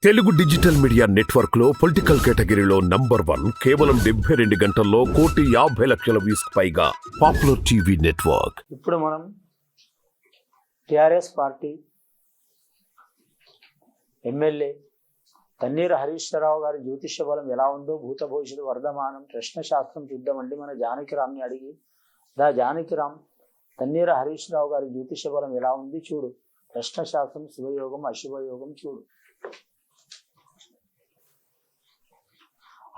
Telugu digital media network లో political కేటగిరీలో #1 కేవలం 72 గంటల్లో 1,50,00,000 వ్యూస్ పైగా పాపులర్ టీవీ నెట్వర్క్. ఇప్పుడు మనం TRS party MLA Tanneeru Harish Rao గారి జ్యోతిష్య బలం ఎలా ఉందో భూత భవిష్యత్తు వర్ధమానం ప్రశ్న శాస్త్రం చూద్దామండి. మన జానకిరామ్ని అడిగి జానకిరామ్ తన్నీరు హరీష్ రావు గారి జ్యోతిష్య బలం ఎలా ఉంది చూడు, ప్రశ్న శాస్త్రం శుభయోగం అశుభయోగం చూడు.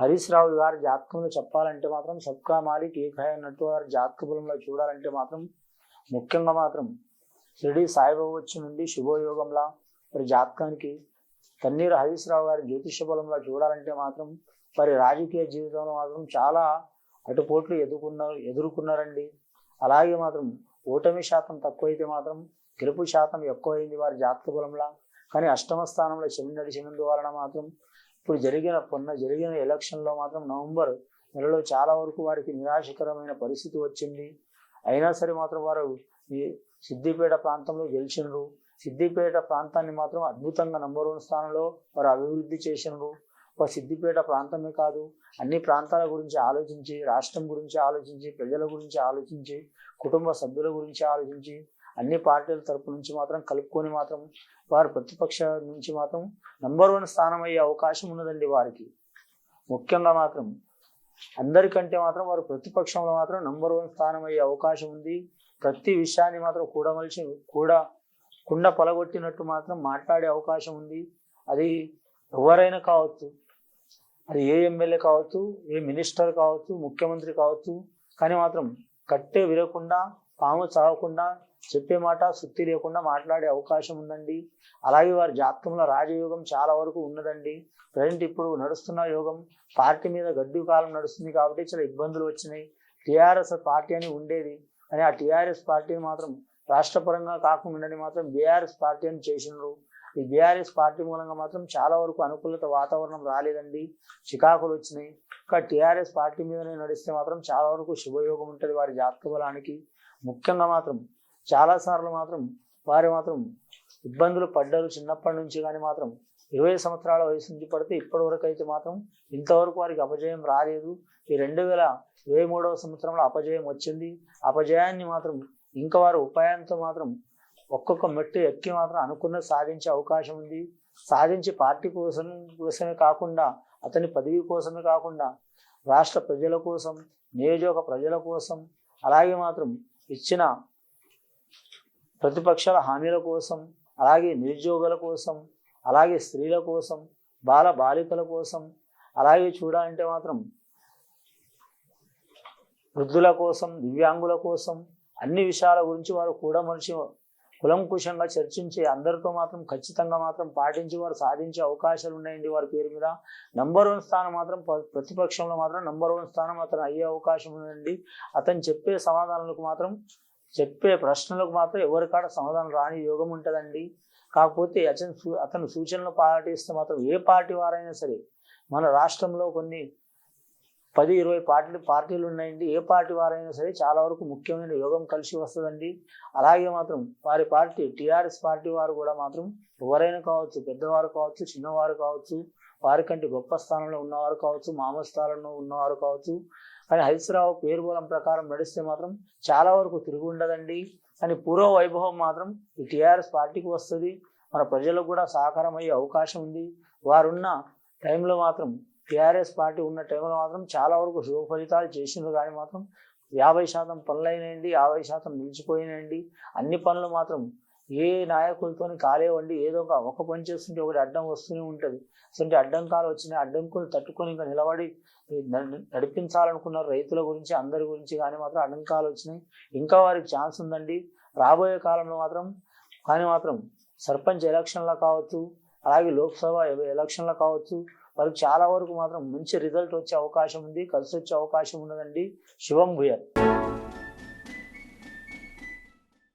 హరీష్ రావు గారి జాతకంలో చెప్పాలంటే మాత్రం సబ్కా మాలిక్ ఏకాయ అన్నట్టు వారి జాతక బలంలో చూడాలంటే మాత్రం ముఖ్యంగా మాత్రం షిరిడి సాయిబాబా వచ్చి నుండి శుభయోగంలా వారి జాతకానికి తన్నీరు హరీష్ రావు గారి జ్యోతిష బలంలో చూడాలంటే మాత్రం వారి రాజకీయ జీవితంలో మాత్రం చాలా అటుపోట్లు ఎదుర్కొన్నారండి. అలాగే మాత్రం ఓటమి శాతం తక్కువైతే మాత్రం గెలుపు శాతం ఎక్కువైంది వారి జాతక బలంలా. కానీ అష్టమ స్థానంలో శని నడిచినందువలన మాత్రం ఇప్పుడు జరిగిన ఎలక్షన్లో మాత్రం నవంబర్ నెలలో చాలా వరకు వారికి నిరాశకరమైన పరిస్థితి వచ్చింది. అయినా సరే మాత్రం వారు ఈ సిద్దిపేట ప్రాంతంలో గెలిచినారు. సిద్దిపేట ప్రాంతాన్ని మాత్రం అద్భుతంగా #1 స్థానంలో వారు అభివృద్ధి చేసినారు. ఒక సిద్దిపేట ప్రాంతమే కాదు, అన్ని ప్రాంతాల గురించి ఆలోచించి, రాష్ట్రం గురించి ఆలోచించి, ప్రజల గురించి ఆలోచించి, కుటుంబ సభ్యుల గురించి ఆలోచించి, అన్ని పార్టీల తరపు నుంచి మాత్రం కలుపుకొని మాత్రం వారు ప్రతిపక్ష నుంచి మాత్రం #1 స్థానం అయ్యే అవకాశం ఉన్నదండి. వారికి ముఖ్యంగా మాత్రం అందరికంటే మాత్రం వారు ప్రతిపక్షంలో మాత్రం #1 స్థానం అయ్యే అవకాశం ఉంది. ప్రతి విషయాన్ని మాత్రం కుండ పలగొట్టినట్టు మాత్రం మాట్లాడే అవకాశం ఉంది. అది ఎవరైనా కావచ్చు, అది ఏ ఎమ్మెల్యే కావచ్చు, ఏ మినిస్టర్ కావచ్చు, ముఖ్యమంత్రి కావచ్చు, కానీ మాత్రం కట్టే విరకుండా, పాము చావకుండా, చెప్పే మాట సుత్తి లేకుండా మాట్లాడే అవకాశం ఉందండి. అలాగే వారి జాతకంలో రాజయోగం చాలా వరకు ఉన్నదండి. ప్రజెంట్ ఇప్పుడు నడుస్తున్న యోగం పార్టీ మీద గడ్డు కాలం నడుస్తుంది కాబట్టి చాలా ఇబ్బందులు వచ్చినాయి. టీఆర్ఎస్ పార్టీ అని ఉండేది, కానీ ఆ టీఆర్ఎస్ పార్టీని మాత్రం రాష్ట్రపరంగా కాకుండా మాత్రం బీఆర్ఎస్ పార్టీ అని చేసినారు. ఈ బీఆర్ఎస్ పార్టీ మూలంగా మాత్రం చాలా వరకు అనుకూలత వాతావరణం రాలేదండి, చికాకులు వచ్చినాయి. ఇంకా టీఆర్ఎస్ పార్టీ మీదనే నడిస్తే మాత్రం చాలా వరకు శుభయోగం ఉంటుంది వారి జాతక బలానికి. ముఖ్యంగా మాత్రం చాలాసార్లు మాత్రం వారు మాత్రం ఇబ్బందులు పడ్డారు చిన్నప్పటి నుంచి. కానీ మాత్రం 20 సంవత్సరాల వయసు నుంచి పడితే ఇప్పటి వరకు అయితే మాత్రం ఇంతవరకు వారికి అపజయం రాలేదు. ఈ 2023వ సంవత్సరంలో అపజయం వచ్చింది. అపజయాన్ని మాత్రం ఇంకా వారు ఉపాయంతో మాత్రం ఒక్కొక్క మెట్టు ఎక్కి మాత్రం అనుకున్నది సాధించే అవకాశం ఉంది. సాధించి పార్టీ కోసమే కాకుండా, అతని పదవి కోసమే కాకుండా, రాష్ట్ర ప్రజల కోసం, నియోజక ప్రజల కోసం, అలాగే మాత్రం ఇచ్చిన ప్రతిపక్షాల హామీల కోసం, అలాగే నిరుద్యోగుల కోసం, అలాగే స్త్రీల కోసం, బాలికల కోసం, అలాగే చూడాలంటే మాత్రం వృద్ధుల కోసం, దివ్యాంగుల కోసం, అన్ని విషయాల గురించి వారు కూడా కులంకుశంగా చర్చించి అందరితో మాత్రం ఖచ్చితంగా మాత్రం పాటించి వారు సాధించే అవకాశాలు ఉన్నాయండి. వారి పేరు మీద #1 స్థానం మాత్రం ప్రతిపక్షంలో మాత్రం #1 స్థానం అతను అయ్యే అవకాశం ఉందండి. అతను చెప్పే సమాధానాలకు మాత్రం, చెప్పే ప్రశ్నలకు మాత్రం ఎవరికాడ సమాధానం రాని యోగం ఉంటుందండి. కాకపోతే అతను సూచనలు పాటిస్తే మాత్రం ఏ పార్టీ వారైనా సరే, మన రాష్ట్రంలో కొన్ని 10-20 పార్టీలు ఉన్నాయండి, ఏ పార్టీ వారైనా సరే చాలా వరకు ముఖ్యమైన యోగం కలిసి వస్తుందండి. అలాగే మాత్రం వారి పార్టీ టీఆర్ఎస్ పార్టీ వారు కూడా మాత్రం ఎవరైనా కావచ్చు, పెద్దవారు కావచ్చు, చిన్నవారు కావచ్చు, వారికంటే గొప్ప స్థానంలో ఉన్నవారు కావచ్చు, మామూలు స్థానంలో ఉన్నవారు కావచ్చు, కానీ హరీష్ రావు పేరు బలం ప్రకారం నడిస్తే మాత్రం చాలా వరకు తిరిగి ఉండదండి. కానీ పూర్వ వైభవం మాత్రం ఈ టీఆర్ఎస్ పార్టీకి వస్తుంది. మన ప్రజలకు కూడా సహకారం అయ్యే అవకాశం ఉంది. వారున్న టైంలో మాత్రం, టీఆర్ఎస్ పార్టీ ఉన్న టైంలో మాత్రం చాలా వరకు శుభ ఫలితాలు చేసినారు. కానీ మాత్రం 50% పనులు అయినాయండి, 50% నిలిచిపోయినాయండి. అన్ని పనులు మాత్రం ఏ నాయకులతోని కాలేవండి. ఏదో ఒక పని చేస్తుంటే ఒకటి అడ్డం వస్తూనే ఉంటుంది. అసలు అడ్డంకాలు వచ్చినాయి, అడ్డంకులు తట్టుకొని ఇంకా నిలబడి నడిపించాలనుకున్నారు రైతుల గురించి, అందరి గురించి. కానీ మాత్రం అడ్డంకాలు వచ్చినాయి. ఇంకా వారికి ఛాన్స్ ఉందండి రాబోయే కాలంలో మాత్రం. కానీ మాత్రం సర్పంచ్ ఎలక్షన్లో కావచ్చు, అలాగే లోక్సభ ఎలక్షన్లో కావచ్చు, వారికి చాలా వరకు మాత్రం మంచి రిజల్ట్ వచ్చే అవకాశం ఉంది, కలిసి వచ్చే అవకాశం ఉన్నదండి. శుభం భూయాత్.